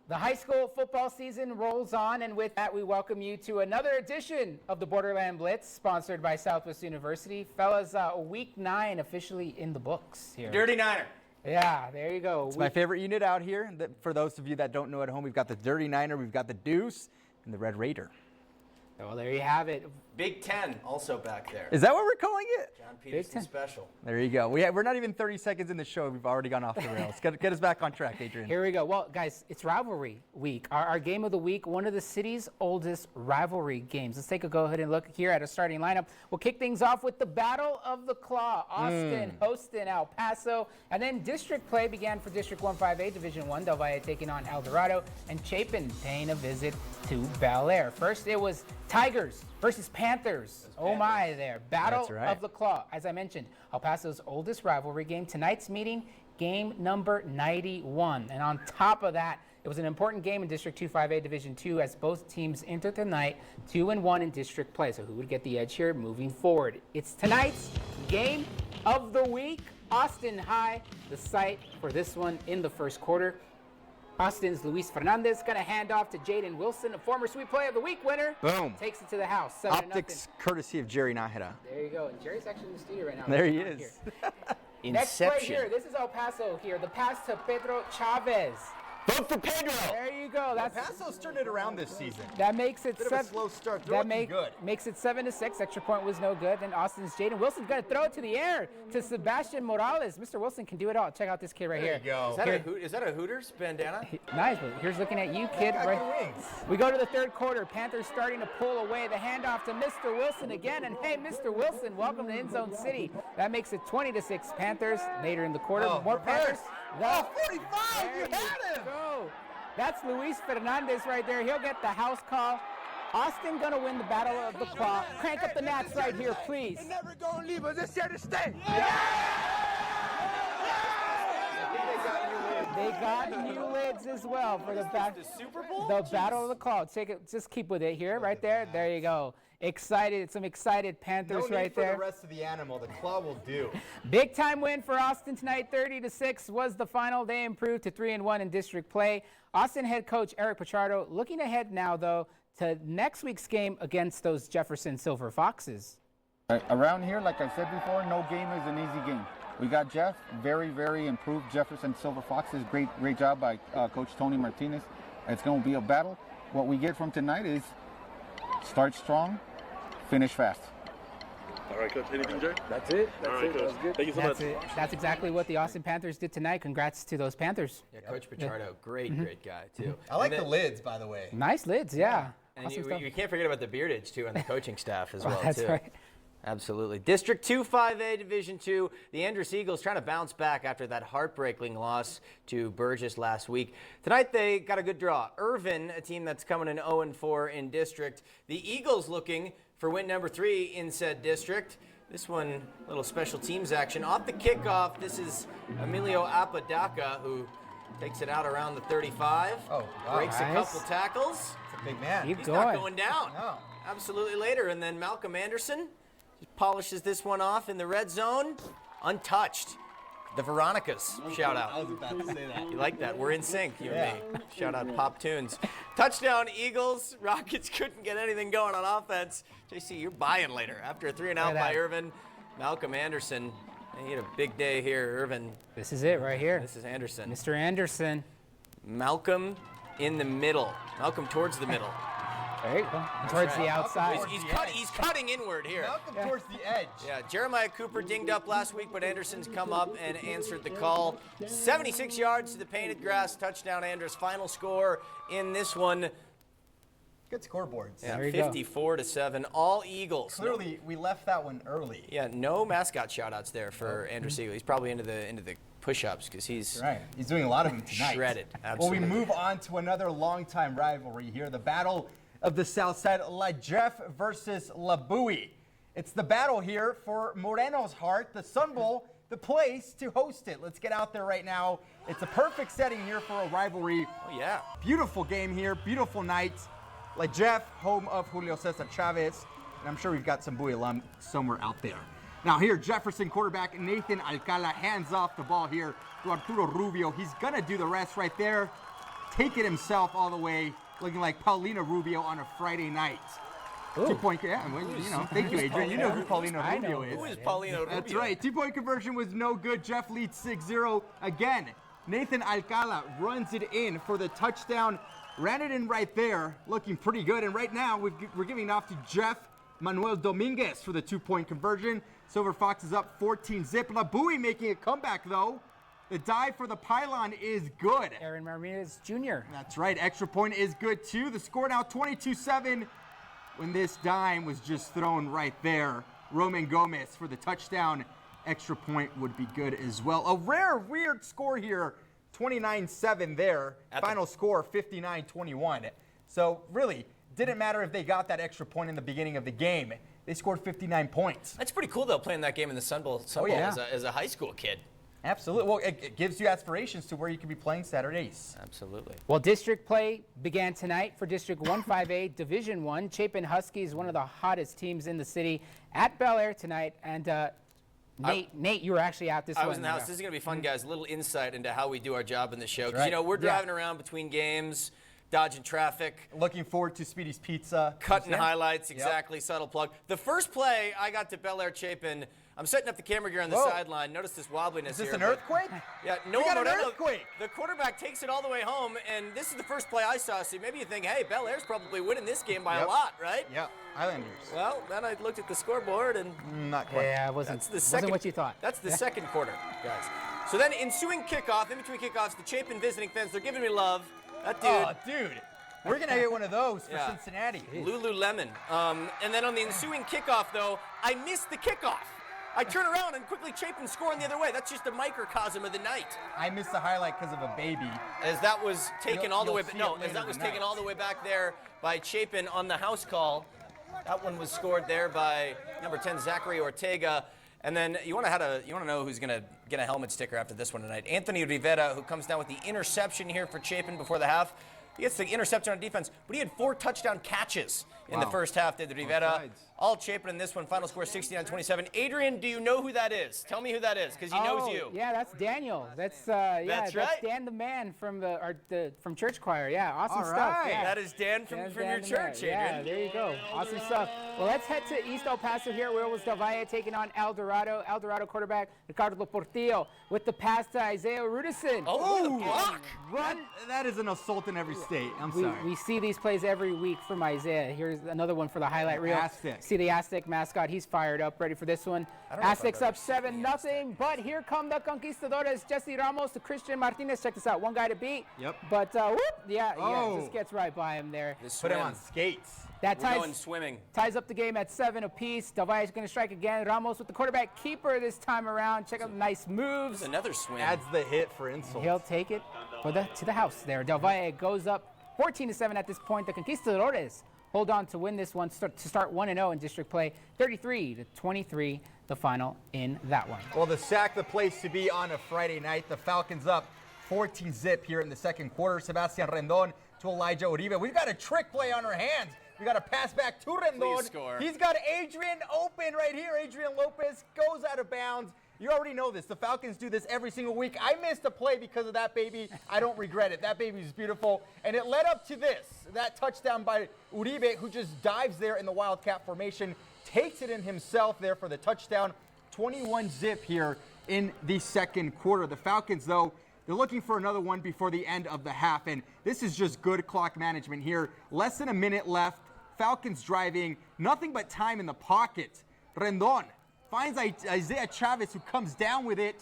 The high school football season rolls on, and with that, we welcome you to another edition of the Borderland Blitz, sponsored by Southwest University. Fellas, week 9 officially in the books here. Dirty Niner. Yeah, there you go. It's my favorite unit out here. For those of you that don't know at home, we've got the Dirty Niner, we've got the Deuce, and the Red Raider. Well, there you have it. Big Ten also back there. Is that what we're calling it? John Peterson special. There you go. We're not even 30 seconds in the show. We've already gone off the rails. Get us back on track, Adrian. Here we go. Well, guys, it's rivalry week. Our game of the week, one of the city's oldest rivalry games. Let's take a go ahead and look here at a starting lineup. We'll kick things off with the Battle of the Claw. Austin hosting El Paso. And then district play began for District 158, Division 1. Del Valle taking on El Dorado. And Chapin paying a visit to Bel Air. First, it was Tigers versus Panthers. Oh my there. Battle of the Claw. As I mentioned, El Paso's oldest rivalry game. Tonight's meeting, game number 91. And on top of that, it was an important game in District 258 Division 2 as both teams entered the night 2-1 in district play. So who would get the edge here moving forward? It's tonight's game of the week. Austin High, the site for this one in the first quarter. Austin's Luis Fernandez going to hand off to Jaden Wilson, a former Sweet Play of the Week winner. Boom. Takes it to the house. Optics courtesy of Jerry Nahida. There you go. And Jerry's actually in the studio right now. There he is. Next play here. This is El Paso here. The pass to Pedro Chavez. Vote for Pedro. There you go. El Paso's turned it around this season. That makes it a slow start. That makes it 7-6. Extra point was no good. Then Austin's Jaden Wilson's going to throw it to the air to Sebastian Morales. Mr. Wilson can do it all. Check out this kid right here. There you go. Is that a Hooters bandana? Nice. But here's looking at you, kid. Right. We go to the third quarter. Panthers starting to pull away. The handoff to Mr. Wilson again. And hey, Mr. Wilson, welcome to End Zone City. That makes it 20-6 Panthers. Later in the quarter, more Panthers. 45. You had him. Go. That's Luis Fernandez right there. He'll get the house call. Austin gonna win the Battle of the Claw. Crank up the Nats right here, please. They're never gonna leave us. It's here to stay. They got new lids as well for the Super Bowl. The Battle of the Claw. Take it. Just keep with it here, right there. There you go. Excited. Some excited Panthers right there. No need for the rest of the animal. The claw will do. Big time win for Austin tonight. 30-6 was the final. They improved to 3-1 in district play. Austin head coach Eric Pichardo looking ahead now, though, to next week's game against those Jefferson Silver Foxes. Around here, like I said before, no game is an easy game. We got Jeff, very, very improved Jefferson Silver Foxes. Great job by Coach Tony Martinez. It's going to be a battle. What we get from tonight is start strong, finish fast. All right, Coach. Anything, Jay? That's it. All right, Coach. That was good. Thank you so much. That's exactly what the Austin Panthers did tonight. Congrats to those Panthers. Yeah, Coach Pichardo, great guy, too. I like the lids, by the way. Nice lids, yeah. And you can't forget about the beardage, too, and the coaching staff as well, That's too. right. Absolutely. District 258 Division 2, the Andress Eagles trying to bounce back after that heartbreaking loss to Burgess last week. Tonight they got a good draw. Irvin, a team that's coming in 0-4 in district. The Eagles looking for win number 3 in said district. This one, little special teams action. Off the kickoff, this is Emilio Apodaca, who takes it out around the 35. Oh, wow. Breaks a couple tackles. That's a big man. He's not going down. No. Absolutely later. And then Malcolm Anderson just polishes this one off in the red zone. Untouched. The Veronicas, shout out. I was about to say that. You like that? We're in sync, you and me. Shout out Pop Tunes. Touchdown Eagles. Rockets couldn't get anything going on offense. JC, you're buying later. After a 3-and-out by Irvin, Malcolm Anderson. He had a big day here, Irvin. This is it right here. This is Anderson. Mr. Anderson. Malcolm in the middle. Malcolm towards the middle. There you go. Towards the outside. He's cutting inward here. Malcolm towards the edge. Yeah, Jeremiah Cooper dinged up last week, but Anderson's come up and answered the call. 76 yards to the painted grass. Touchdown, Andress. Final score in this one. Good scoreboards. Yeah, 54-7. All Eagles. Clearly, we left that one early. Yeah, no mascot shout-outs there for Andress Eagle. He's probably into the push-ups because he's He's doing a lot of them tonight. Shredded. Absolutely. Well, we move on to another longtime rivalry here. The battle of the Southside, La Jeff versus La Bowie. It's the battle here for Moreno's heart, the Sun Bowl, the place to host it. Let's get out there right now. It's a perfect setting here for a rivalry. Oh, yeah. Beautiful game here, beautiful night. La Jeff, home of Julio Cesar Chavez, and I'm sure we've got some Bowie alum somewhere out there. Now here, Jefferson quarterback Nathan Alcala hands off the ball here to Arturo Rubio. He's gonna do the rest right there. take it himself all the way, looking like Paulina Rubio on a Friday night. 2-point, yeah, well, you know, thank you, Adrian. You know who Paulina Rubio is. Who is Paulina Rubio? That's right. 2-point conversion was no good. Jeff leads 6-0. Again, Nathan Alcala runs it in for the touchdown. Ran it in right there, looking pretty good. And right now, we're giving it off to Jeff Manuel Dominguez for the 2-point conversion. Silver Fox is up 14-zip. Labui making a comeback, though. The dive for the pylon is good. Aaron Martinez Jr. That's right. Extra point is good, too. The score now 22-7 when this dime was just thrown right there. Roman Gomez for the touchdown. Extra point would be good as well. A rare, weird score here. 29-7 there. Final score 59-21. So really, didn't matter if they got that extra point in the beginning of the game. They scored 59 points. That's pretty cool, though, playing that game in the Sun Bowl, as a high school kid. Absolutely. Well, it gives you aspirations to where you could be playing Saturdays. Absolutely. Well, district play began tonight for District 158 Division 1. Chapin Huskies, one of the hottest teams in the city, at Bel Air tonight. And Nate, you were actually out this one. I was in the house. This is going to be fun, guys. A little insight into how we do our job in the show. Because, right. you know, we're driving around between games, dodging traffic. Looking forward to Speedy's Pizza. Cutting highlights, exactly. Yep. Subtle plug. The first play, I got to Bel Air Chapin. I'm setting up the camera gear on the sideline. Notice this wobbliness here. Is this an earthquake? Yeah, no, we got an earthquake. The quarterback takes it all the way home, and this is the first play I saw. So maybe you think, hey, Bel Air's probably winning this game by a lot, right? Yeah, Islanders. Well, then I looked at the scoreboard, and not quite. Yeah, it wasn't what you thought. That's the second quarter, guys. So then ensuing kickoff, in between kickoffs, the Chapin visiting fans, they're giving me love. That dude. Oh, dude. We're going to get one of those for Cincinnati. Lululemon. And then on the ensuing kickoff, though, I missed the kickoff. I turn around and quickly Chapin scoring the other way. That's just a microcosm of the night. I missed the highlight because of a baby. As that was taken all the way back there by Chapin on the house call. That one was scored there by number 10 Zachary Ortega. And then you want to know who's going to get a helmet sticker after this one tonight. Anthony Rivera, who comes down with the interception here for Chapin before the half. He gets the interception on defense, but he had 4 touchdown catches in the first half, did Rivera. All Chapin in this one. Final score 69-27. Adrian, do you know who that is? Tell me who that is, because he knows you. Yeah, that's Daniel. That's right. That's Dan the man from from church choir. Yeah, awesome stuff. Right. Yeah. That is Dan from your church, Adrian. Yeah, there you go. Awesome stuff. Well, let's head to East El Paso here, where it was Del Valle taking on El Dorado. El Dorado quarterback Ricardo Portillo with the pass to Isaiah Rudison. Oh, the block. That is an assault in every state. I'm sorry. We see these plays every week from Isaiah. Here's another one for the highlight reel. Aztec. See the Aztec mascot. He's fired up, ready for this one. Aztecs up 7-0. But here come the Conquistadores. Jesse Ramos to Christian Martinez. Check this out. One guy to beat. Yep. But just gets right by him there. Put him on skates. That We're going swimming. Ties up the game at 7 apiece. Del Valle is going to strike again. Ramos with the quarterback keeper this time around. Check out the nice moves. There's another swim. Adds the hit for insult. He'll take it to the house there. Del Valle goes up 14-7 at this point. The Conquistadores hold on to win this one to start 1-0 in district play. 33-23, the final in that one. Well, the sack, the place to be on a Friday night. The Falcons up 14-zip here in the second quarter. Sebastian Rendon to Elijah Uribe. We've got a trick play on our hands. We got a pass back to Rendon. Please score. He's got Adrian open right here. Adrian Lopez goes out of bounds. You already know this. The Falcons do this every single week. I missed a play because of that baby. I don't regret it. That baby is beautiful. And it led up to this, that touchdown by Uribe, who just dives there in the Wildcat formation, takes it in himself there for the touchdown. 21-zip here in the second quarter. The Falcons, though, they're looking for another one before the end of the half. And this is just good clock management here. Less than a minute left. Falcons driving. Nothing but time in the pocket. Rendon finds Isaiah Chavez, who comes down with it.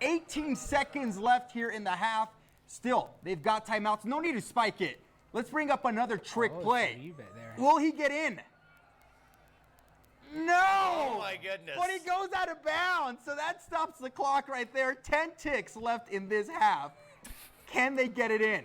18 seconds left here in the half. Still, they've got timeouts. No need to spike it. Let's bring up another trick play. Will he get in? No! Oh, my goodness. But he goes out of bounds, so that stops the clock right there. 10 ticks left in this half. Can they get it in?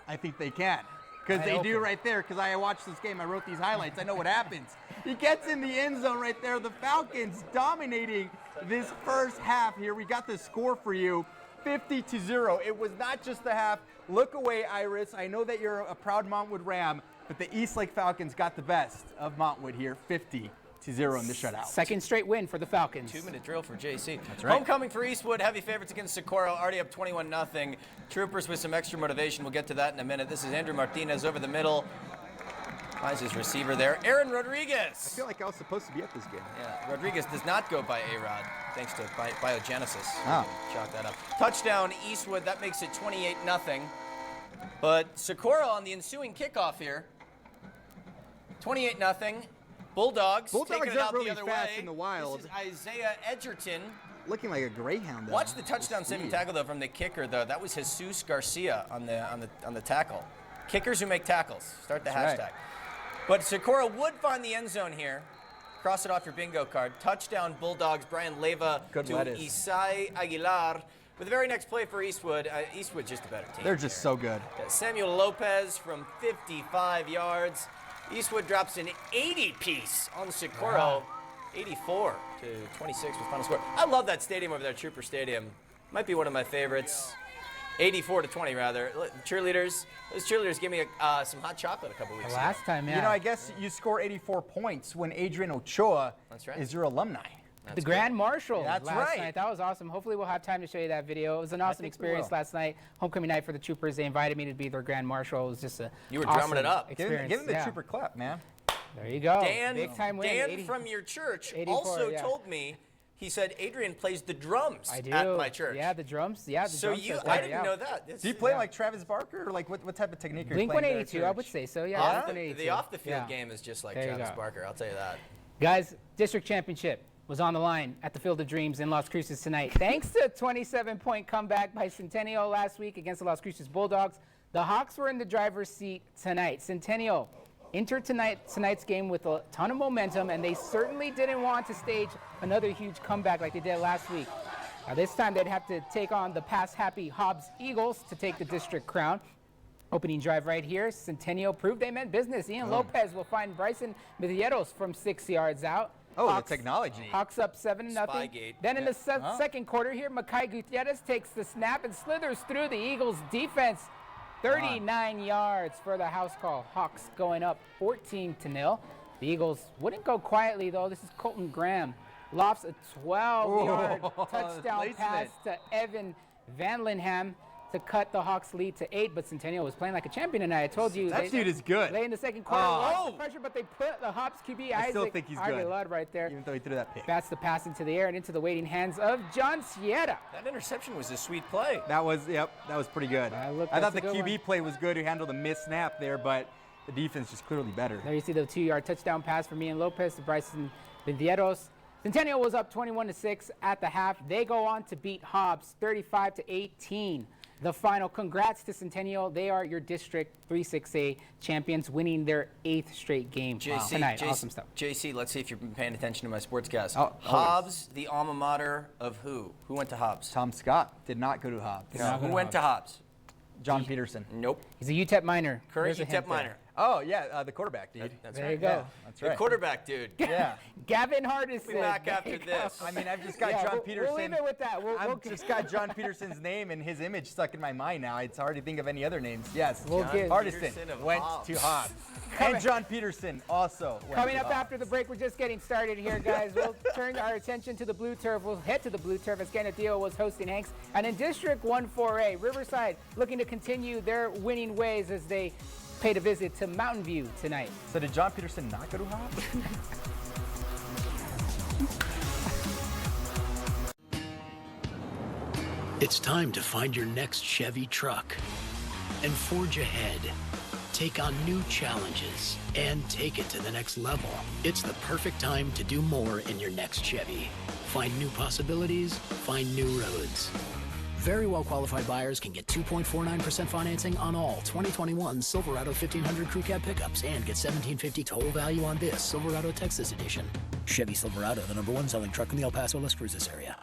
I think they can. Because they do right there, because I watched this game. I wrote these highlights. I know what happens. He gets in the end zone right there. The Falcons dominating this first half here. We got the score for you, 50-0. It was not just the half. Look away, Iris. I know that you're a proud Montwood Ram, but the Eastlake Falcons got the best of Montwood here, 50-0. 2-0 in the shutout. Second straight win for the Falcons. 2-minute drill for JC. That's right. Homecoming for Eastwood, heavy favorites against Socorro, already up 21-0. Troopers with some extra motivation. We'll get to that in a minute. This is Andrew Martinez over the middle. Finds his receiver there. Aaron Rodriguez. I feel like I was supposed to be at this game. Yeah, Rodriguez does not go by A-Rod, thanks to biogenesis. Oh. Chalk that up. Touchdown Eastwood, that makes it 28-0. But Socorro on the ensuing kickoff here. 28-0. Bulldogs taking it aren't out really the other fast way. in the wild. This is Isaiah Edgerton. Looking like a greyhound. Though. Watch the touchdown saving tackle though from the kicker though. That was Jesus Garcia on the tackle. Kickers who make tackles. Start the hashtag. right. But Socorro would find the end zone here. Cross it off your bingo card. Touchdown Bulldogs. Brian Leyva Good to lettuce. Isai Aguilar. With the very next play for Eastwood, Eastwood's just a better team. They're just so good. Samuel Lopez from 55 yards. Eastwood drops an 80-piece on Socorro. Wow. 84 to 26 was final score. I love that stadium over there, Trooper Stadium. Might be one of my favorites. 84 to 20 rather. Cheerleaders, those cheerleaders gave me some hot chocolate a couple weeks ago. Last time, yeah. You know, I guess you score 84 points when Adrian Ochoa That's right. is your alumni. the Grand Marshal That's last right. night. That was awesome. Hopefully we'll have time to show you that video. It was an awesome think we experience will. last night. Homecoming night for the Troopers. They invited me to be their Grand Marshal. It was just a You were awesome drumming it up. Give experience. him the Yeah. Trooper clap, man. There you go. Dan, Big time win. Dan 80 from your church 84, also yeah. told me, he said Adrian plays the drums I do. at my church. Yeah, the drums. Yeah, the So drums. you, set I there, didn't yeah. know that. Do you play like Travis Barker, or like what type of technique are you Blink playing? there at 182, I would church? say so. Yeah, Off Blink the 182. off-the-field Yeah. game is just like There you Travis go. Barker, I'll tell you that. Guys, district championship was on the line at the Field of Dreams in Las Cruces tonight. Thanks to a 27-point comeback by Centennial last week against the Las Cruces Bulldogs, the Hawks were in the driver's seat tonight. Centennial entered tonight's game with a ton of momentum, and they certainly didn't want to stage another huge comeback like they did last week. Now, this time they'd have to take on the pass-happy Hobbs Eagles to take the district crown. Opening drive right here. Centennial proved they meant business. Ian Lopez will find Bryson Medieros from 6 yards out. Oh, the technology. Hawks up 7-0. Spygate. Then in the second quarter here, Makai Gutierrez takes the snap and slithers through the Eagles' defense. 39 yards for the house call. Hawks going up 14-0. The Eagles wouldn't go quietly, though. This is Colton Graham. Lofts a 12-yard touchdown placement. pass to Evan Van Linham to cut the Hawks' lead to 8, but Centennial was playing like a champion tonight. I told you. That dude is good. Late in the second quarter, Oh. lost the pressure, but they put the Hops QB I still Isaac think he's good. Aguilar right there. Even though he threw that pick. Bats the pass into the air and into the waiting hands of John Sierra. That interception was a sweet play. That was pretty good. I I thought that's the a good QB one. play was good, who handled a missed snap there, but the defense just clearly better. There you see the 2-yard touchdown pass from Ian Lopez to Bryson Vindieros. Centennial was up 21-6 at the half. They go on to beat Hobbs 35-18. The final. Congrats to Centennial. They are your District 3-6A champions, winning their 8th straight game tonight. Awesome stuff. JC, let's see if you've been paying attention to my sportscast. Oh, Hobbs, the alma mater of who? Who went to Hobbs? Tom Scott did not go to Hobbs. Who went to Hobbs? John Peterson. Nope. He's a UTEP minor. Current There's a UTEP hint there. minor. Oh, yeah, the quarterback, dude. That's There right. you go. Yeah, that's The right. quarterback, dude. Yeah. Gavin Hardison. We'll be back There after you go. this. I mean, I've just got Yeah, John we'll Peterson. leave it with that. I've just got John Peterson's name and his image stuck in my mind now. It's hard to think of any other names. Yes, We'll John get- Hardison Peterson of went Hobbs. to Hobbs. And John Peterson also went Coming to up Hobbs. after the break, we're just getting started here, guys. We'll turn our attention to the blue turf. We'll head to the blue turf as Canutillo was hosting Hanks. And in District 1-4A, Riverside looking to continue their winning ways as they paid a visit to Mountain View tonight. So did John Peterson not go to Hobbs? It's time to find your next Chevy truck and forge ahead. Take on new challenges and take it to the next level. It's the perfect time to do more in your next Chevy. Find new possibilities, find new roads. Very well qualified buyers can get 2.49% financing on all 2021 Silverado 1500 Crew Cab pickups and get $1,750 total value on this Silverado Texas edition. Chevy Silverado, the #1 selling truck in the El Paso, Las Cruces area.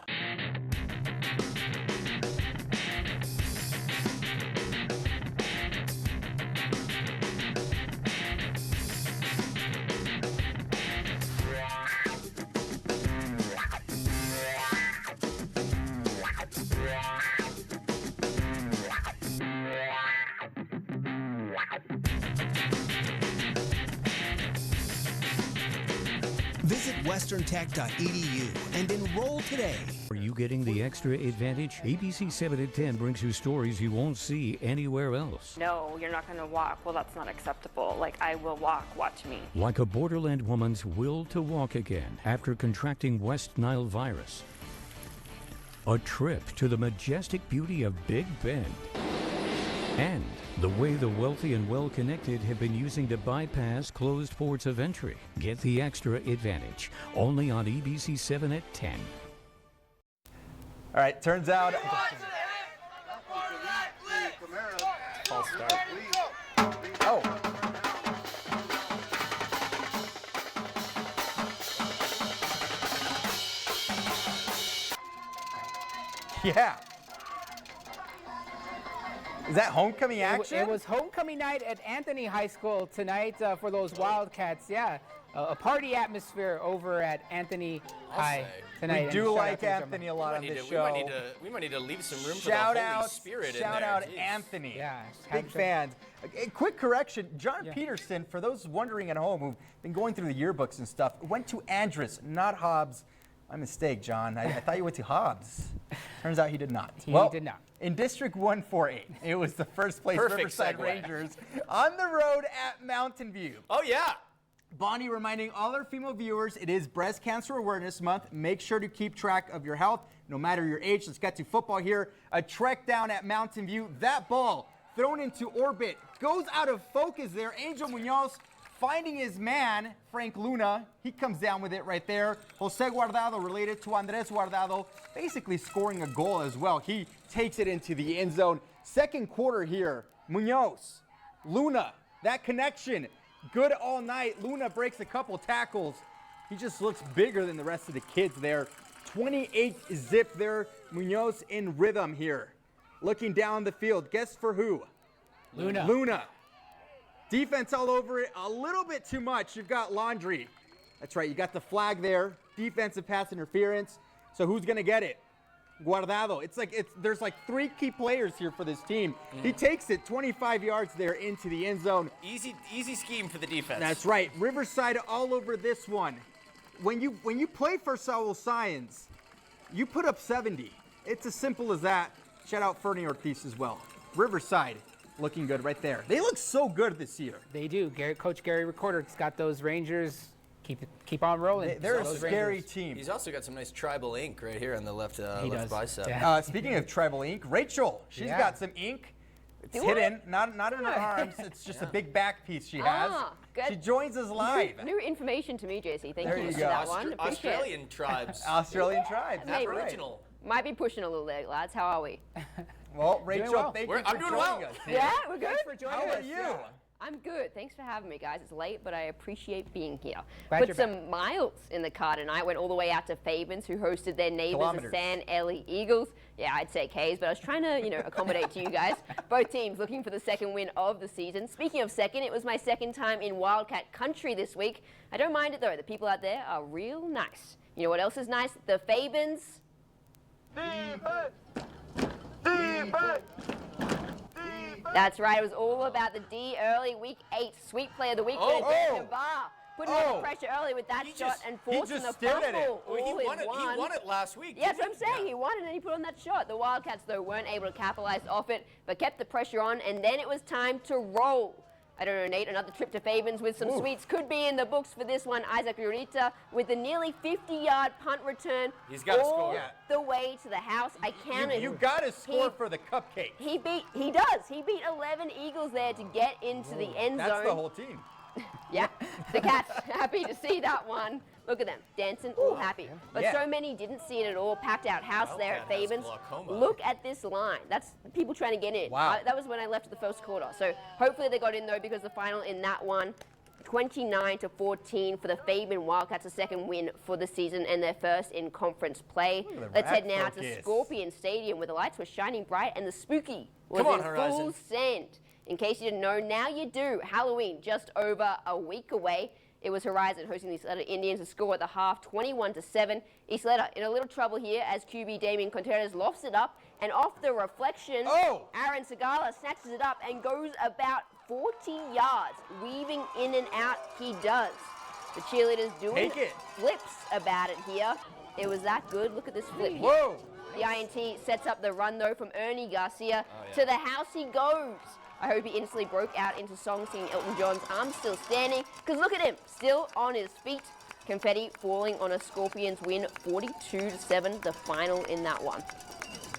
Visit westerntech.edu and enroll today. Are you getting the extra advantage? ABC 7 at 10 brings you stories you won't see anywhere else. No, you're not going to walk. Well, that's not acceptable. Like, I will walk. Watch me. Like a Borderland woman's will to walk again after contracting West Nile virus. A trip to the majestic beauty of Big Bend. And the way the wealthy and well-connected have been using to bypass closed ports of entry. Get the extra advantage. Only on ABC 7 at 10. All right, turns out. False start. Oh. Yeah. Is that homecoming action? It was homecoming night at Anthony High School tonight for those Wildcats. Yeah, a party atmosphere over at Anthony High tonight. We do like Anthony a lot on this show. We might need to leave some room Shout for the out, Holy Spirit in there. shout out Jeez. Anthony. Yeah, Big fans. A quick correction, John Peterson, for those wondering at home who've been going through the yearbooks and stuff, went to Andrus, not Hobbs. My mistake, John. I thought you went to Hobbs. Turns out he did not. He did not. In District 148, it was the first place Perfect Riverside segue. Rangers on the road at Mountain View. Oh, yeah. Bonnie reminding all our female viewers, it is Breast Cancer Awareness Month. Make sure to keep track of your health, no matter your age. Let's get to football here. A trek down at Mountain View. That ball thrown into orbit. Goes out of focus there. Angel Munoz finding his man, Frank Luna. He comes down with it right there. Jose Guardado, related to Andres Guardado, basically scoring a goal as well. He takes it into the end zone. Second quarter here. Munoz, Luna, that connection. Good all night. Luna breaks a couple tackles. He just looks bigger than the rest of the kids there. 28 zip there. Munoz in rhythm here. Looking down the field. Guess for who? Luna. Luna. Defense all over it. A little bit too much. You've got Laundry. That's right. You got the flag there. Defensive pass interference. So who's going to get it? Guardado. There's like three key players here for this team. He takes it 25 yards there into the end zone. Easy scheme for the defense. That's right. Riverside all over this one. When you play for Saul Science, you put up 70. It's as simple as that. Shout out Fernie Ortiz as well. Riverside looking good right there. They look so good this year. They do. Coach Gary Recorder's got those Rangers. Keep on rolling. They're a Those scary Rangers. team. He's also got some nice tribal ink right here on the left, He left does. bicep. Yeah. Speaking of tribal ink, Rachel, she's got some ink. It's hidden, not in her arms. It's just a big back piece she has. Good. She joins us live. New information to me, JC. Thank There you you for go. that one. Appreciate it. Australian tribes. Australian tribes. That's Maybe. right. Original. Might be pushing a little there, lads. How are we? Well, Rachel, well. thank you I'm for doing joining well. us. Yeah, we're good. Thanks for joining How us. are you? Yeah. I'm good. Thanks for having me, guys. It's late, but I appreciate being here. Glad Put you're some miles in the car tonight. Went all the way out to Fabens, who hosted their neighbors, the Kilometers. San Eli Eagles. Yeah, I'd say K's, but I was trying to, accommodate to you guys. Both teams looking for the second win of the season. Speaking of second, it was my second time in Wildcat country this week. I don't mind it, though. The people out there are real nice. You know what else is nice? The Fabens. That's right. It was all about the D early week 8 sweet play of the week. Putting on the pressure early with that shot and forcing the fumble. He won it last week. Yeah, that's what I'm saying. He won it and then he put on that shot. The Wildcats, though, weren't able to capitalize off it, but kept the pressure on, and then it was time to roll. I don't know, Nate, another trip to Fabens with some sweets could be in the books for this one. Isaac Ysleta with a nearly 50-yard punt return. He's got to all score. the way to the house. I counted. You got to score for the cupcake. He does. He beat 11 Eagles there to get into the end zone. That's the whole team. Yeah, the Cats happy to see that one. Look at them, dancing, all happy. But so many didn't see it at all. Packed out house there at Fabens. Look at this line. That's people trying to get in. Wow. That was when I left the first quarter. So hopefully they got in, though, because the final in that one, 29-14 for the Fabens Wildcats, a second win for the season and their first in conference play. Let's head now to Scorpion Stadium, where the lights were shining bright and the spooky was in full send. In case you didn't know, now you do. Halloween just over a week away. It was Horizon hosting the Ysleta Indians to score at the half, 21-7. Ysleta in a little trouble here as QB Damien Contreras lofts it up, and off the reflection, Aaron Segala snatches it up and goes about 40 yards, weaving in and out. He does. The cheerleaders doing Take it. flips about it here. It was that good. Look at this flip. Whoa. The INT sets up the run, though, from Ernie Garcia. To the house he goes. I hope he instantly broke out into song singing Elton John's I'm Still Standing, because look at him, still on his feet. Confetti falling on a Scorpions win, 42-7, the final in that one.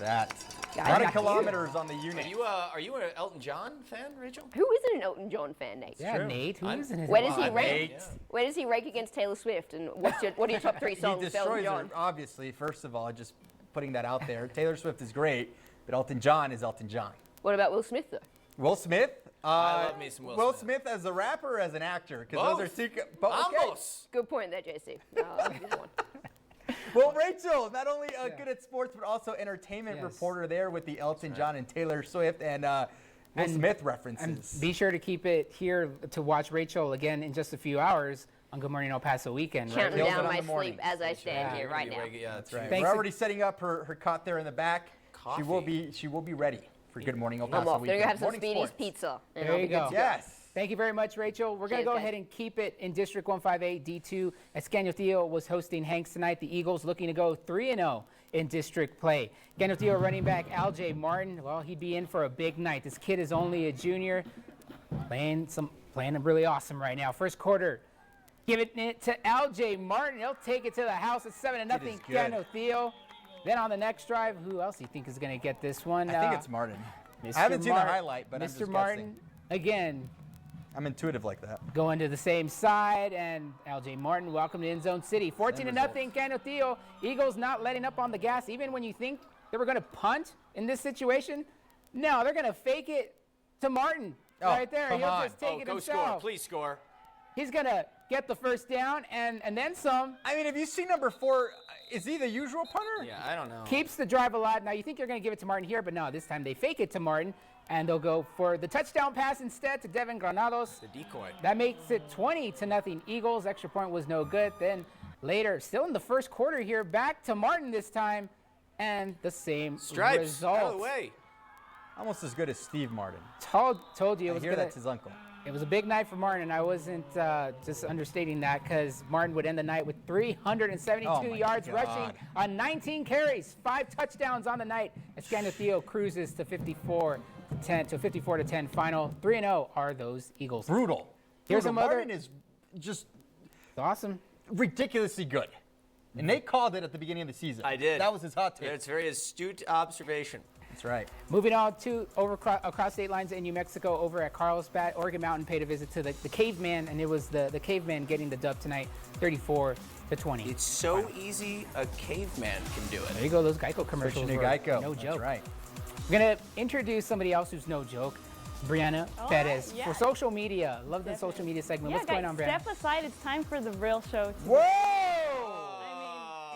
That. Guys, 100 kilometers on the unit. Are you an Elton John fan, Rachel? Who isn't an Elton John fan, Nate? Yeah, Nate. Who isn't it? Where does he Nate. rank? Where does he rank against Taylor Swift? And what are your top 3 songs He for Elton destroys John? her, obviously, first of all, just putting that out there. Taylor Swift is great, but Elton John is Elton John. What about Will Smith, though? Will Smith? I love me some Will Smith as a rapper or as an actor? Because those are secret. Okay. Ambos. Good point there, JC. I like this one. Well, Rachel, not only good at sports, but also entertainment reporter there with the Elton John and Taylor Swift and Will Smith references. And be sure to keep it here to watch Rachel again in just a few hours on Good Morning El Paso weekend. Counting Kills down it on my the mornings. sleep as I stand here right now. Yeah, that's Right. Thanks We're already setting up her cot there in the back. She will be ready for Good Morning El Paso I'm off. Gonna weekend. go have some Morning Speedy's sports. pizza. And There I'll you be good go. to Yes. Thank you very much, Rachel. We're going to Cheers, go guys. ahead and keep it in District 158 D2 as Canutillo was hosting Hanks tonight. The Eagles looking to go 3-0 in district play. Canutillo running back L.J. Martin, well, he'd be in for a big night. This kid is only a junior, playing really awesome right now. First quarter, giving it to L.J. Martin. He'll take it to the house at 7-0. good. Canutillo. Then on the next drive, who else do you think is going to get this one? I think it's Martin. Mr. I haven't seen the Martin. highlight, but I'm Mr. just Martin, again, I'm intuitive like that. going to the same side, and L.J. Martin welcome to End Zone City. 14-0 Canutillo. Eagles not letting up on the gas, even when you think they were going to punt in this situation. No, they're going to fake it to Martin right there. come He'll on. just take it Go himself. score. Please score. He's going to get the first down and then some. I mean, if you see number 4, is he the usual punter? Yeah, I don't know. Keeps the drive alive. Now, you think you're going to give it to Martin here, but no, this time they fake it to Martin, and they'll go for the touchdown pass instead to Devin Granados. The decoy. That makes it 20-0 Eagles. Extra point was no good. Then later, still in the first quarter here, back to Martin this time, and the same Stripes. result. Out of the way. Almost as good as Steve Martin. Told you it I was hear gonna, that's his uncle. It was a big night for Martin, and I wasn't just understating that because Martin would end the night with 372 Oh my yards God. rushing on 19 carries, 5 touchdowns on the night. As Canutillo cruises to 54-10 final. 3-0 are those Eagles. Brutal. Here's Brutal. some other- Martin is just It's awesome. ridiculously good. And Nate called it at the beginning of the season. I did. That was his hot take. It's a very astute observation. That's right. Moving on to across state lines in New Mexico, over at Carlsbad, Oregon Mountain paid a visit to the Caveman, and it was the Caveman getting the dub tonight, 34-20. It's so easy a caveman can do There it. you go, those Geico commercials Switching to were Geico. no That's joke. right. We're gonna introduce somebody else who's no joke, Brianna Perez, yeah. for social media. Love the social media segment. Yeah, What's going on, guys, Brianna? step aside. It's time for the real show. Today. Whoa!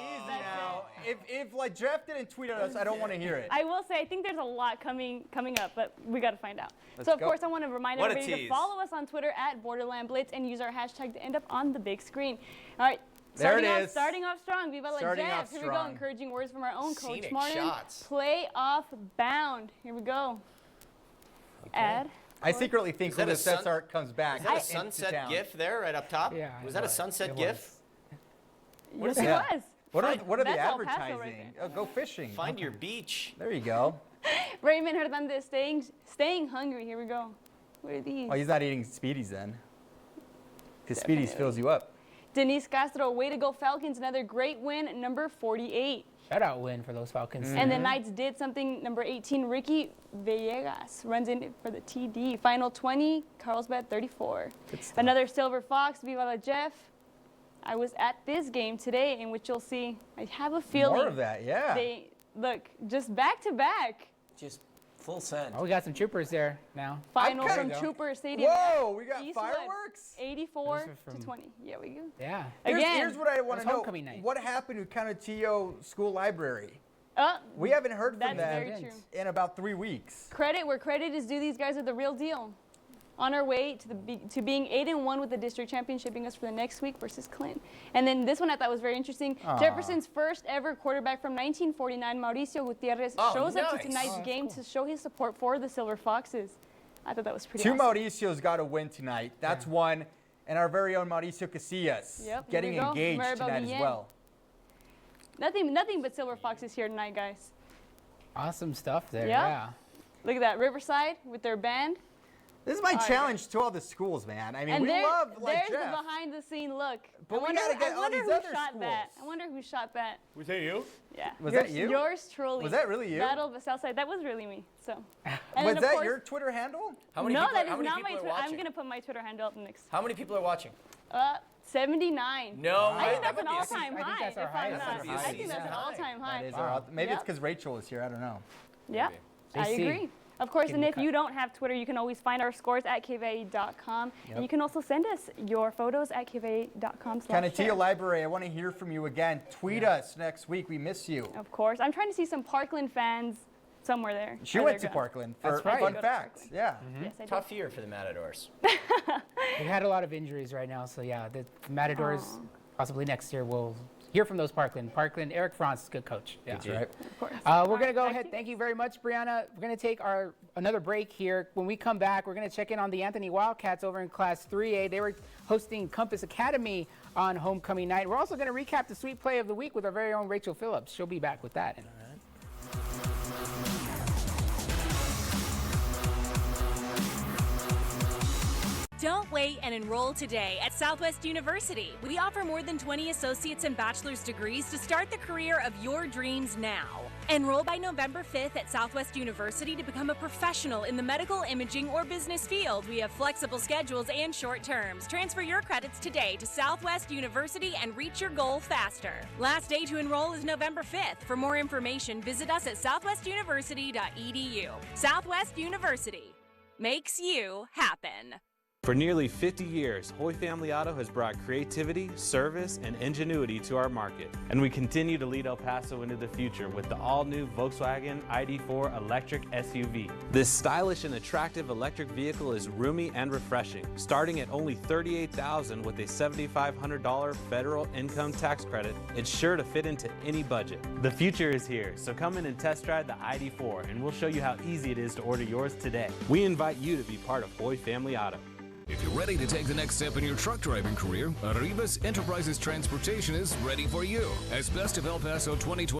Easy now. If like Jeff didn't tweet at us, I don't want to hear it. I will say, I think there's a lot coming up, but we got to find out. Let's So, of go. course, I want to remind What a everybody to tease. follow us on Twitter at Borderland Blitz and use our hashtag to end up on the big screen. All right. There it is. Starting off strong. Viva la Starting Jeff. off Here we go. strong. Encouraging words from our own Coach Scenic Martin. shots. Playoff bound. Here we go. Add. I secretly think Is that when a the Sets sun- art comes back, Is that a it's into sunset town. gif there right up top? Yeah, Was that a sunset it gif? was. What is Yes, that? it was. What are the That's El Paso right advertising? there. Oh, go fishing. Find your beach. There you go. Raymond Hernandez staying hungry. Here we go. What are these? Oh, he's not eating Speedies then. Because Speedies fills you up. Denise Castro, way to go Falcons. Another great win, number 48. Shutout win for those Falcons. And the Knights did something, number 18, Ricky Villegas runs in for the TD. Final 20, Carlsbad 34. Another Silver Fox, Viva la Jeff. I was at this game today in which you'll see, I have a feeling. More of that, yeah. They, look, just back to back. Just full send. Oh, we got some troopers there now. Final kinda- from Trooper Stadium. Whoa, we got Eastwood, fireworks? 84 Those are from- to 20. Yeah, we go. Yeah. Again. Here's what I want It was to know. homecoming night. What happened to Canutillo School Library? Oh, We haven't heard from that's them very true. in about 3 weeks. Credit where credit is due. These guys are the real deal. On our way to being 8-1 with the district champion, shaping us for the next week versus Clinton. And then this one I thought was very interesting. Jefferson's first ever quarterback from 1949, Mauricio Gutierrez, shows up to nice. tonight's game to show his support for the Silver Foxes. I thought that was pretty Two awesome. Mauricio's got to win tonight. That's one. and our very own Mauricio Casillas getting here we go. engaged Maribel tonight as Guillen. well. Nothing but silver foxes here tonight, guys. Awesome stuff there. Yeah. Yeah. Look at that, Riverside with their band. This is my challenge to all the schools, man. I mean, And we love there's Jeff. the behind-the-scene look. But we wonder, gotta get I all wonder these who other shot that. schools. I wonder who shot that. Was that you? Yeah. Was that you? Yours truly. Was that really you? Battle of the Southside. That was really me. So. And Was then, of that course, your Twitter handle? How many no, people, that how is many not people my are Twitter. I'm watching? gonna put my Twitter handle up next. How many people are watching? 79. No, I think that that's an would be a all-time I think high. that's our if I'm highest. not- That's I our think that's an highest. all-time high. That is maybe it's because Rachel is here. I don't know. Yeah, I JC. agree. Of course, Give and me a if cut. you don't have Twitter, you can always find our scores at kva.com. And you can also send us your photos at kva.com. Canutillo Library, I want to hear from you again. Tweet us next week. We miss you. Of course. I'm trying to see some Parkland fans somewhere there. She where went they're to going. Parkland for That's right. fun facts. Yeah. Yes, I did. Tough year for the Matadors. They've had a lot of injuries right now, so yeah, the Matadors possibly next year will hear from those Parkland. Eric Franz is a good coach. Yeah. That's right. Of course. We're going to go ahead. Thank you very much, Brianna. We're going to take another break here. When we come back, we're going to check in on the Anthony Wildcats over in Class 3A. They were hosting Compass Academy on homecoming night. We're also going to recap the sweet play of the week with our very own Rachel Phillips. She'll be back with that. Don't wait and enroll today at Southwest University. We offer more than 20 associate's and bachelor's degrees to start the career of your dreams now. Enroll by November 5th at Southwest University to become a professional in the medical, imaging, or business field. We have flexible schedules and short terms. Transfer your credits today to Southwest University and reach your goal faster. Last day to enroll is November 5th. For more information, visit us at southwestuniversity.edu. Southwest University makes you happen. For nearly 50 years, Hoy Family Auto has brought creativity, service, and ingenuity to our market. And we continue to lead El Paso into the future with the all-new Volkswagen ID4 electric SUV. This stylish and attractive electric vehicle is roomy and refreshing, starting at only $38,000 with a $7,500 federal income tax credit. It's sure to fit into any budget. The future is here, so come in and test drive the ID4, and we'll show you how easy it is to order yours today. We invite you to be part of Hoy Family Auto. If you're ready to take the next step in your truck driving career, Arribas Enterprises Transportation is ready for you. As Best of El Paso 2020.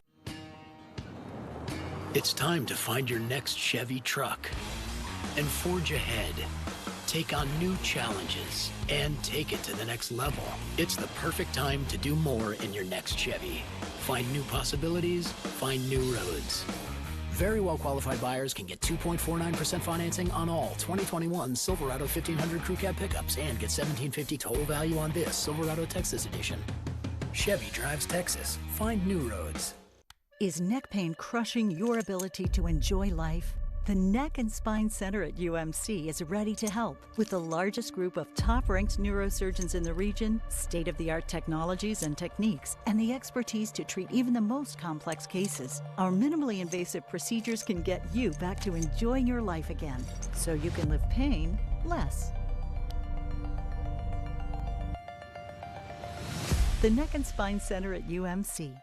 It's time to find your next Chevy truck and forge ahead. Take on new challenges and take it to the next level. It's the perfect time to do more in your next Chevy. Find new possibilities, find new roads. Very well qualified buyers can get 2.49% financing on all 2021 Silverado 1500 Crew Cab pickups and get $1,750 total value on this Silverado Texas edition. Chevy drives Texas. Find new roads. Is neck pain crushing your ability to enjoy life? The Neck and Spine Center at UMC is ready to help with the largest group of top-ranked neurosurgeons in the region, state-of-the-art technologies and techniques, and the expertise to treat even the most complex cases. Our minimally invasive procedures can get you back to enjoying your life again, so you can live pain less. The Neck and Spine Center at UMC.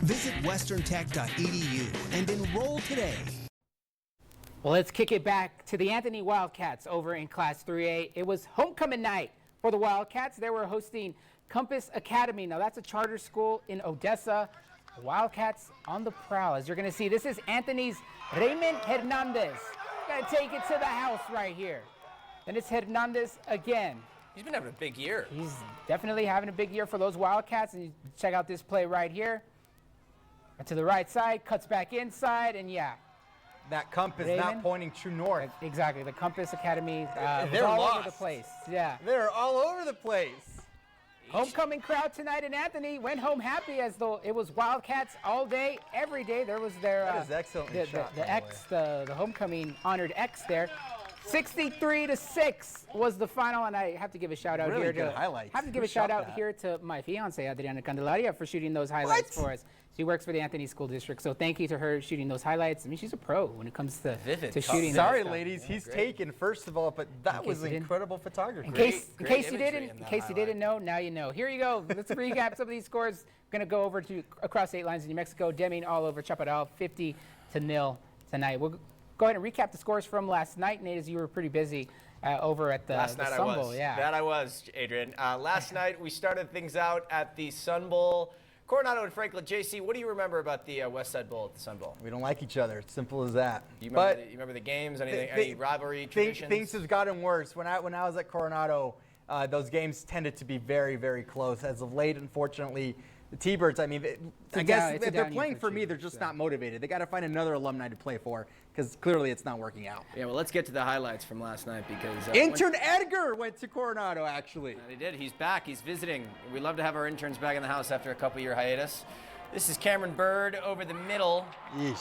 Visit westerntech.edu and enroll today. Well, let's kick it back to the Anthony Wildcats over in Class 3A. It was homecoming night for the Wildcats. They were hosting Compass Academy. Now, that's a charter school in Odessa. The Wildcats on the prowl. As you're going to see, this is Anthony's Raymond Hernandez. Got to take it to the house right here. Then it's Hernandez again. He's been having a big year. He's definitely having a big year for those Wildcats. And you check out this play right here. To the right side, cuts back inside, and yeah. That compass not pointing true north. Exactly. The Compass Academy they're all lost. over the place. Yeah. They're all over the place. Homecoming crowd tonight in Anthony went home happy as though it was Wildcats all day, every day. There was their that is excellently shot, the X, the homecoming honored X there. 63-6 was the final, and I have to give a shout out Really here good to highlights. have to give Who a shout shot out that? here to my fiance Adriana Candelaria for shooting those highlights for us. She works for the Anthony School District, so thank you to her shooting those highlights. I mean, she's a pro when it comes to shooting. Sorry, that ladies, stuff. he's taken first of all, but that was incredible photography. In case you didn't know, now you know. Here you go. Let's recap some of these scores. Going to go over to across 8 lines in New Mexico. Deming all over Chaparral, 50-0 tonight. We'll go ahead and recap the scores from last night. Nate, as you were pretty busy over at the Last night Sun Bowl. Yeah. That I was, Adrian. Last night we started things out at the Sun Bowl. Coronado and Franklin. JC, what do you remember about the West Side Bowl at the Sun Bowl? We don't like each other. It's simple as that. You remember the games? Anything? Any rivalry traditions? Things have gotten worse. When I was at Coronado, those games tended to be very, very close. As of late, unfortunately, the T-Birds, I mean, I guess if they're playing for me, they're just not motivated. They got to find another alumni to play for because clearly it's not working out. Yeah, well, let's get to the highlights from last night because intern Edgar went to Coronado, actually. He did. He's back. He's visiting. We love to have our interns back in the house after a couple-year hiatus. This is Cameron Bird over the middle. Yeesh.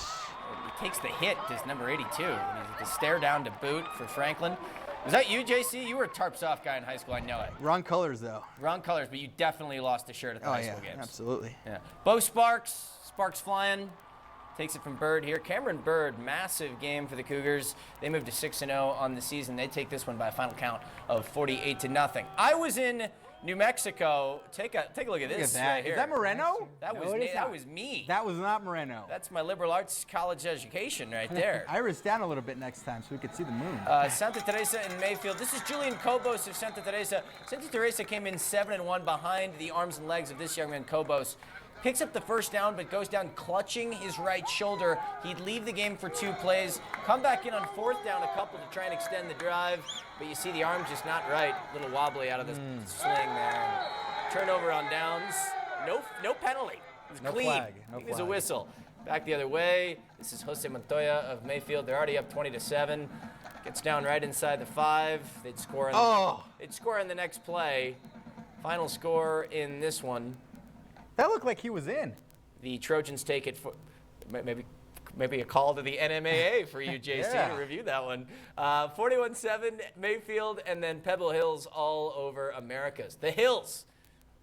He takes the hit to number 82. He's at the stare down to boot for Franklin. Was that you, JC? You were a tarps off guy in high school. I know it. Wrong colors, though. Wrong colors, but you definitely lost a shirt at the high school games. Absolutely. Yeah. Bo Sparks flying. Takes it from Bird here. Cameron Bird, massive game for the Cougars. They moved to 6-0 on the season. They take this one by a final count of 48-0. I was in New Mexico. Take a look at this. Right here. Is that Moreno? That was me. That was not Moreno. That's my liberal arts college education right there. Iris down a little bit next time so we could see the moon. Santa Teresa and Mayfield. This is Julian Cobos of Santa Teresa. Santa Teresa came in 7-1 behind the arms and legs of this young man, Cobos. Picks up the first down, but goes down clutching his right shoulder. He'd leave the game for 2 plays, come back in on 4th down a couple to try and extend the drive, but you see the arm just not right. A little wobbly out of this sling there. Turnover on downs. No penalty. It's clean. Flag. No There's a flag. whistle. Back the other way. This is Jose Montoya of Mayfield. They're already up 20-7. Gets down right inside the 5. They'd score in the next play. Final score in this one. That looked like he was in. The Trojans take it for maybe a call to the NMAA for you, JC, to review that one. 41-7 Mayfield, and then Pebble Hills all over Americas. The Hills.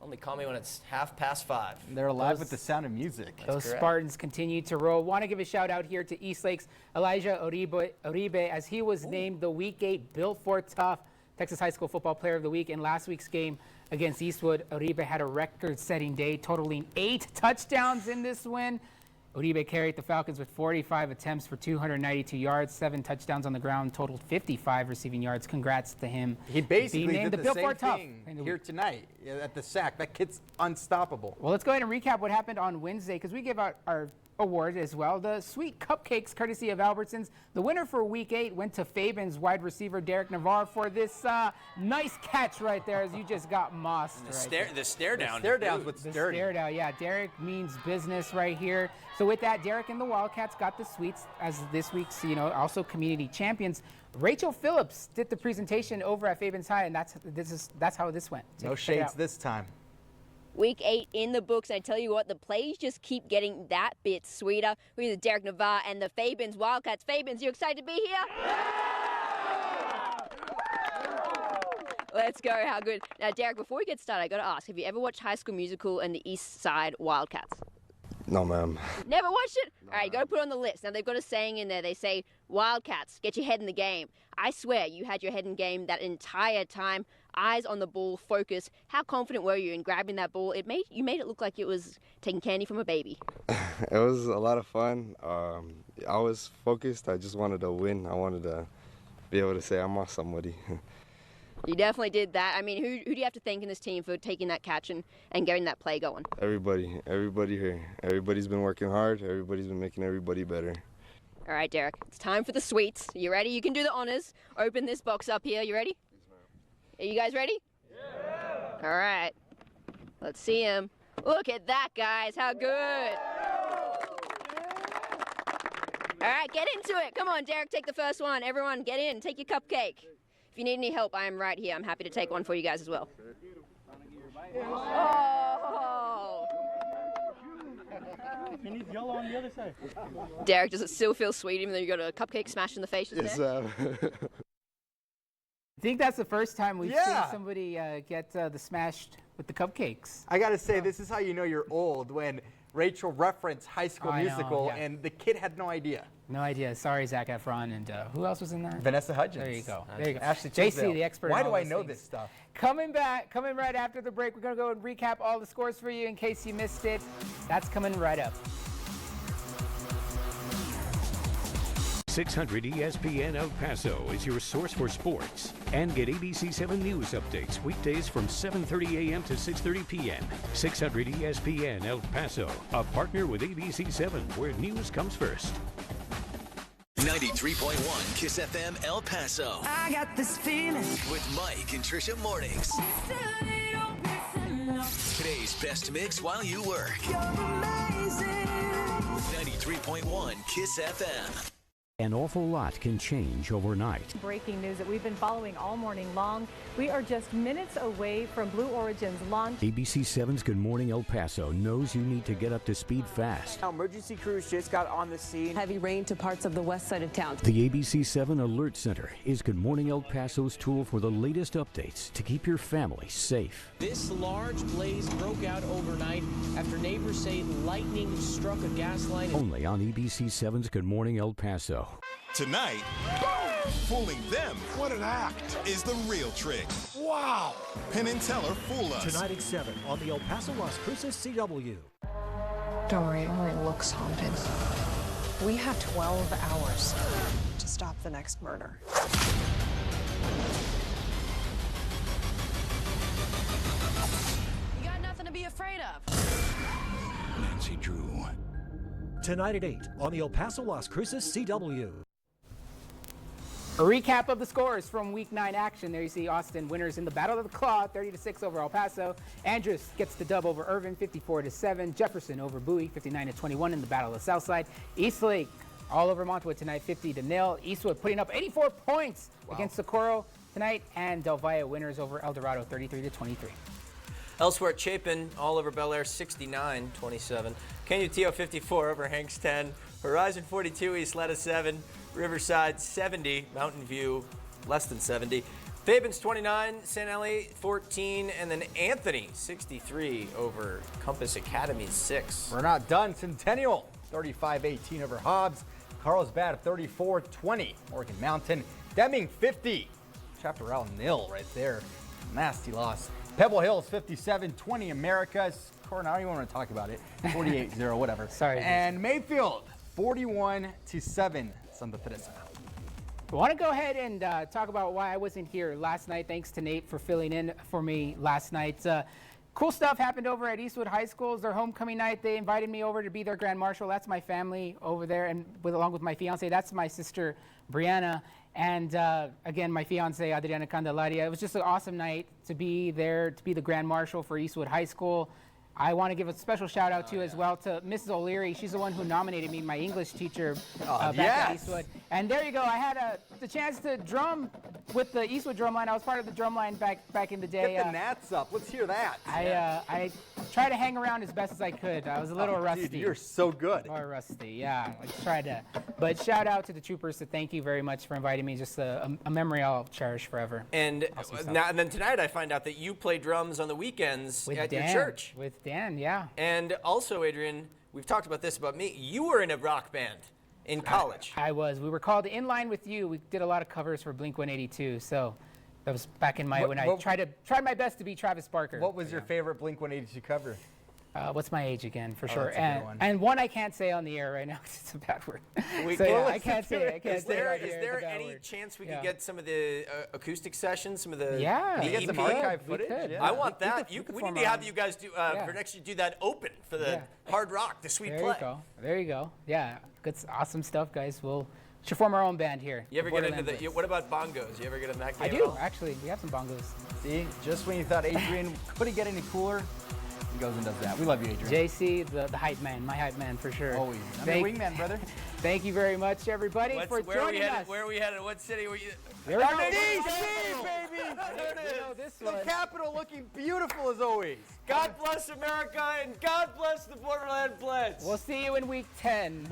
Only call me when it's 5:30. They're alive with the sound of music. Those Spartans continue to roll. Want to give a shout out here to Eastlake's Elijah Uribe as he was named the Week 8 Built for Tough Texas High School Football Player of the Week. In last week's game against Eastwood, Uribe had a record-setting day, totaling 8 touchdowns in this win. Uribe carried the Falcons with 45 attempts for 292 yards, 7 touchdowns on the ground, totaled 55 receiving yards. Congrats to him. He basically being named did the Built same for Tough thing here tonight at the sack. That kid's unstoppable. Well, let's go ahead and recap what happened on Wednesday because we give out our award as well. The sweet cupcakes, courtesy of Albertsons. The winner for Week 8 went to Fabens wide receiver Derek Navarre for this nice catch right there as you just got mossed. The stare down. Stare down's what's The dirty. stare down, yeah. Derek means business right here. So with that, Derek and the Wildcats got the sweets as this week's, also community champions. Rachel Phillips did the presentation over at Fabens High, and that's how this went. No Check it shades out. this time. Week 8 in the books. I tell you what, the plays just keep getting that bit sweeter. We have Derek Navarre and the Fabens Wildcats. Fabens, you excited to be here? Let's go. How good. Now, Derek, before we get started, I got to ask, have you ever watched High School Musical and the Eastside Wildcats? No, ma'am. Never watched it? All right, you got to put it on the list. Now, they've got a saying in there. They say, Wildcats, get your head in the game. I swear, you had your head in game that entire time. Eyes on the ball, focus. How confident were you in grabbing that ball? You made it look like it was taking candy from a baby. It was a lot of fun. I was focused. I just wanted to win. I wanted to be able to say I'm off somebody. You definitely did that. I mean, who do you have to thank in this team for taking that catch and getting that play going? Everybody here. Everybody's been working hard. Everybody's been making everybody better. All right, Derek, it's time for the sweets. You ready? You can do the honors. Open this box up here. You ready? Are you guys ready? Yeah! All right. Let's see him. Look at that, guys. How good. All right, get into it. Come on, Derek, take the first one. Everyone, get in. Take your cupcake. If you need any help, I am right here. I'm happy to take one for you guys as well. Oh! He needs yellow on the other side. Derek, does it still feel sweet even though you got a cupcake smashed in the face just Yes, there? think that's the first time we've seen somebody get the smashed with the cupcakes. I gotta say, this is how you know you're old, when Rachel referenced High School Musical and the kid had no idea. No idea. Sorry, Zac Efron. And who else was in that? Vanessa Hudgens. There you go. There you go. Ashley JC, Tisdale. the expert. Why in all do I those know things. this stuff? Coming right after the break. We're going to go and recap all the scores for you in case you missed it. That's coming right up. 600 ESPN El Paso is your source for sports. And get ABC7 news updates weekdays from 7:30 a.m. to 6:30 p.m. 600 ESPN El Paso, a partner with ABC7, where news comes first. 93.1 Kiss FM El Paso. I got this feeling. With Mike and Trisha Mornings. Today's best mix while you work. 93.1 Kiss FM. An awful lot can change overnight. Breaking news that we've been following all morning long. We are just minutes away from Blue Origin's launch. ABC7's Good Morning El Paso knows you need to get up to speed fast. Emergency crews just got on the scene. Heavy rain to parts of the west side of town. The ABC7 Alert Center is Good Morning El Paso's tool for the latest updates to keep your family safe. This large blaze broke out overnight after neighbors say lightning struck a gas line. Only on ABC7's Good Morning El Paso. Tonight, fooling them. What an act. Is the real trick. Wow. Penn and Teller fool us. Tonight at 7 on the El Paso Las Cruces CW. Don't worry, it only looks haunted. We have 12 hours to stop the next murder. You got nothing to be afraid of. Nancy Drew. Tonight at 8 on the El Paso Las Cruces CW. A recap of the scores from Week 9 action. There you see Austin winners in the Battle of the Claw, 30-6 over El Paso. Andrews gets the dub over Irvin, 54-7. Jefferson over Bowie, 59-21 in the Battle of Southside. Eastlake all over Montwood tonight, 50-0. Eastwood putting up 84 points against Socorro tonight. And Del Valle winners over El Dorado, 33-23. Elsewhere, Chapin all over Bel Air, 69-27. Canutillo 54 over Hanks 10. Horizon 42, Ysleta 7. Riverside 70. Mountain View less than 70. Fabens 29, San Eli 14, and then Anthony 63 over Compass Academy 6. We're not done. Centennial 35-18 over Hobbs. Carlsbad 34-20. Morgan Mountain. Deming 50. Chaparral 0 right there. Nasty loss. Pebble Hills 57-20. Americas. Corin, I don't even want to talk about it. 48-0, whatever. Sorry. And Mayfield 41-7. Santa Teresa. I want to go ahead and talk about why I wasn't here last night. Thanks to Nate for filling in for me last night. Cool stuff happened over at Eastwood High School. It's their homecoming night. They invited me over to be their grand marshal. That's my family over there, and along with my fiance. That's my sister Brianna, and again my fiance Adriana Candelaria. It was just an awesome night to be there, to be the grand marshal for Eastwood High School. I want to give a special shout out as well to Mrs. O'Leary. She's the one who nominated me, my English teacher back at Eastwood. And there you go. I had the chance to drum with the Eastwood drum line. I was part of the drum line back in the day. Get the gnats up. Let's hear that. I tried to hang around as best as I could. I was a little rusty. Dude, you're so good. Or rusty, yeah. I tried to. But shout out to the troopers. So thank you very much for inviting me. Just a memory I'll cherish forever. And and then tonight I find out that you play drums on the weekends at your church. With Dan, yeah. And also, Adrian, we've talked about this about me. You were in a rock band in college. I was. We were called In Line With You. We did a lot of covers for Blink-182. So that was back in my when I tried my best to be Travis Barker. What was your favorite Blink-182 cover? What's my age again, for sure. That's a good one. And one I can't say on the air right now because it's a bad word. I can't say it. Is there any chance we could get some of the acoustic sessions, some of the we get some archive footage? I want that. We need to have you guys do for next year. Do that open for the hard rock, the sweet play. There you go. Yeah, good, awesome stuff, guys. We should form our own band here. You ever get into the? What about bongos? You ever get in that game? I do actually. We have some bongos. See, just when you thought Adrian couldn't get any cooler. He goes and does that. We love you, Adrian. JC, the hype man, my hype man for sure. Always. I'm your wingman, brother. Thank you very much, everybody, for joining us. Where are we headed? What city were you? There we go. DC, baby! There it is. The capital looking beautiful as always. God bless America and God bless the Borderland Blitz. We'll see you in week 10.